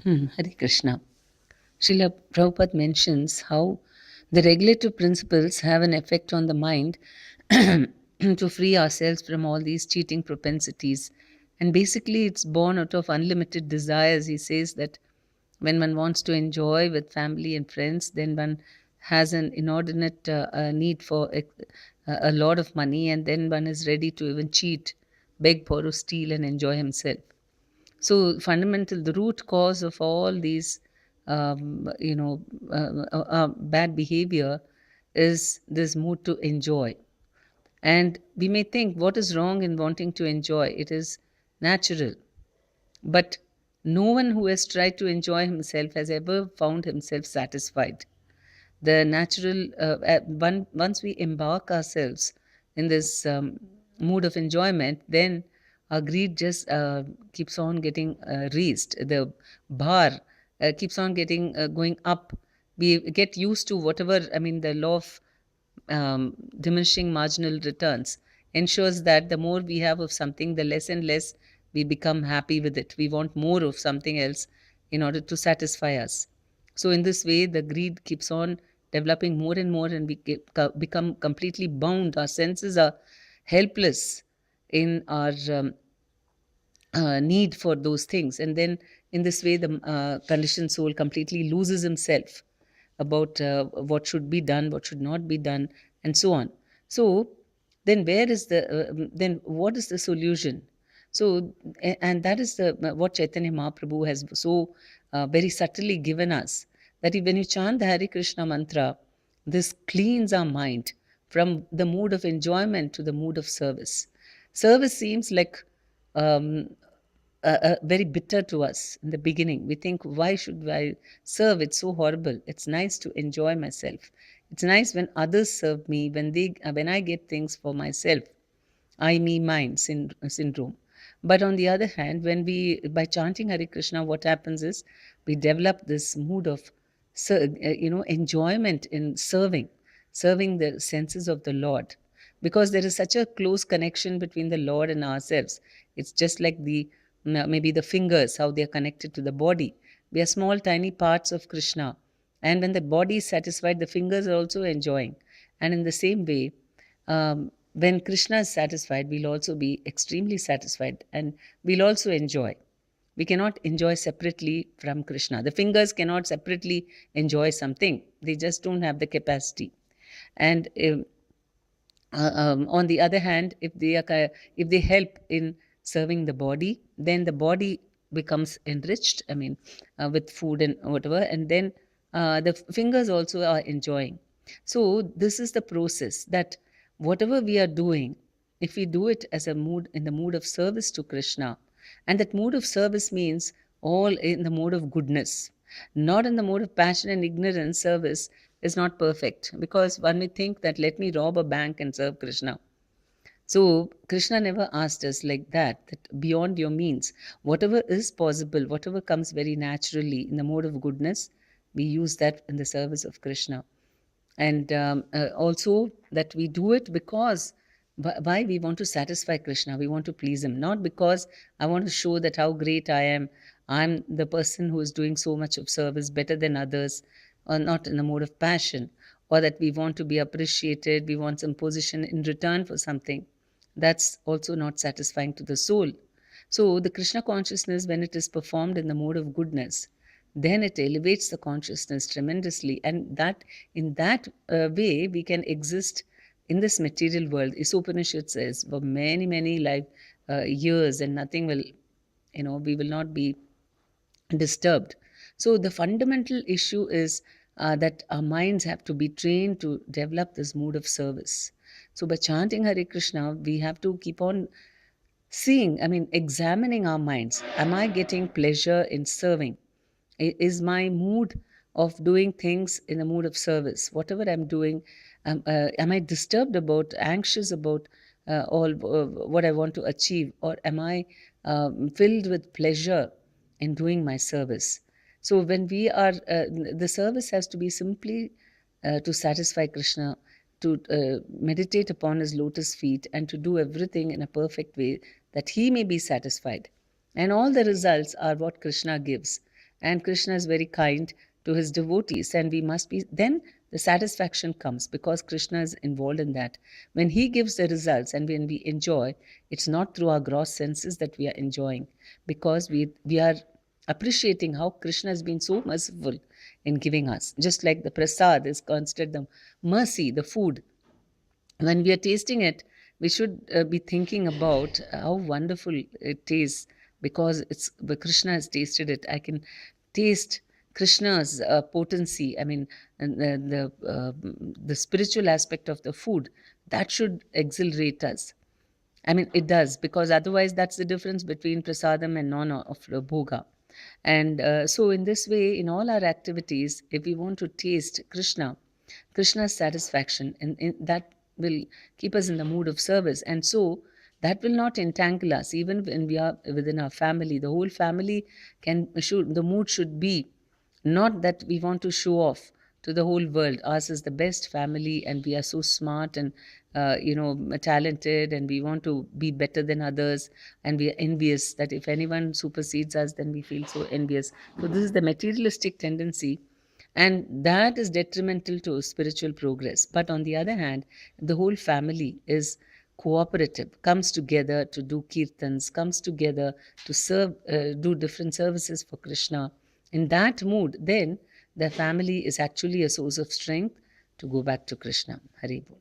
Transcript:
Hare Krishna. Srila Prabhupada mentions how the regulative principles have an effect on the mind to free ourselves from all these cheating propensities. And basically, it's born out of unlimited desires. He says that when one wants to enjoy with family and friends, then one has an inordinate need for a lot of money, and then one is ready to even cheat, beg, borrow, steal, and enjoy himself. So fundamental, the root cause of all these, bad behavior is this mood to enjoy. And we may think, what is wrong in wanting to enjoy? It is natural. But no one who has tried to enjoy himself has ever found himself satisfied. The natural, once we embark ourselves in this mood of enjoyment, then our greed just keeps on getting raised. The bar keeps on getting going up. We get used to whatever, I mean, the law of diminishing marginal returns ensures that the more we have of something, the less and less we become happy with it. We want more of something else in order to satisfy us. So, in this way, the greed keeps on developing more and more, and we become completely bound. Our senses are helpless in our need for those things. And then, in this way, the conditioned soul completely loses himself about what should be done, what should not be done, and so on. So, then where is the then what is the solution? So, and that is the what Chaitanya Mahaprabhu has so very subtly given us, that when you chant the Hare Krishna mantra, this cleans our mind from the mood of enjoyment to the mood of service. Service seems like um, very bitter to us in the beginning. We think, why should I serve? It's so horrible. It's nice to enjoy myself. It's nice when others serve me, when I get things for myself. I, me, mine syndrome. But on the other hand, when we, by chanting Hare Krishna, what happens is we develop this mood of, enjoyment in serving the senses of the Lord. Because there is such a close connection between the Lord and ourselves. It's just like maybe the fingers, how they are connected to the body. We are small, tiny parts of Krishna. And when the body is satisfied, the fingers are also enjoying. And in the same way, when Krishna is satisfied, we'll also be extremely satisfied and we'll also enjoy. We cannot enjoy separately from Krishna. The fingers cannot separately enjoy something, they just don't have the capacity. And on the other hand, if they help in serving the body, then the body becomes enriched, I mean, with food and whatever, and then the fingers also are enjoying. So this is the process, that whatever we are doing, if we do it as a mood, in the mood of service to Krishna, and that mood of service means all in the mode of goodness, not in the mode of passion and ignorance. Service is not perfect, because one may think that let me rob a bank and serve Krishna. So Krishna never asked us like that beyond your means, whatever is possible, whatever comes very naturally in the mode of goodness, we use that in the service of Krishna. And also that we do it because why we want to satisfy Krishna, we want to please him, not because I want to show that how great I am, I'm the person who is doing so much of service better than others, or not in the mode of passion, or that we want to be appreciated, we want some position in return for something. That's also not satisfying to the soul. So the Krishna consciousness, when it is performed in the mode of goodness, then it elevates the consciousness tremendously, and that in that way we can exist in this material world. Isopanishad says for many many life years, and nothing will, we will not be disturbed. So the fundamental issue is that our minds have to be trained to develop this mood of service. So by chanting Hare Krishna, we have to keep on seeing, I mean, examining our minds. Am I getting pleasure in serving? Is my mood of doing things in a mood of service? Whatever I'm doing, am I disturbed about, anxious about all what I want to achieve, or am I filled with pleasure in doing my service? So when we are, the service has to be simply to satisfy Krishna, to meditate upon his lotus feet, and to do everything in a perfect way that he may be satisfied. And all the results are what Krishna gives. and Krishna is very kind to his devotees, and we must be, then the satisfaction comes because Krishna is involved in that. When he gives the results and when we enjoy, it's not through our gross senses that we are enjoying, because we are appreciating how Krishna has been so merciful in giving us. Just like the prasad is considered the mercy, the food, when we are tasting it, we should be thinking about how wonderful it tastes, because it's Krishna has tasted it. I can taste Krishna's potency. I mean, and the spiritual aspect of the food that should exhilarate us. I mean, it does, because otherwise, that's the difference between prasadam and non of bhoga. And so, in this way, in all our activities, if we want to taste Krishna's satisfaction, and that will keep us in the mood of service. And so, that will not entangle us, even when we are within our family. The whole family the mood should be not that we want to show off to the whole world. Ours is the best family, and we are so smart and talented, and we want to be better than others, and we are envious that if anyone supersedes us, then we feel so envious. So this is the materialistic tendency, and that is detrimental to spiritual progress. But on the other hand, the whole family is cooperative, comes together to do kirtans, comes together to serve, do different services for Krishna. In that mood, then the family is actually a source of strength to go back to Krishna. Hari Bol.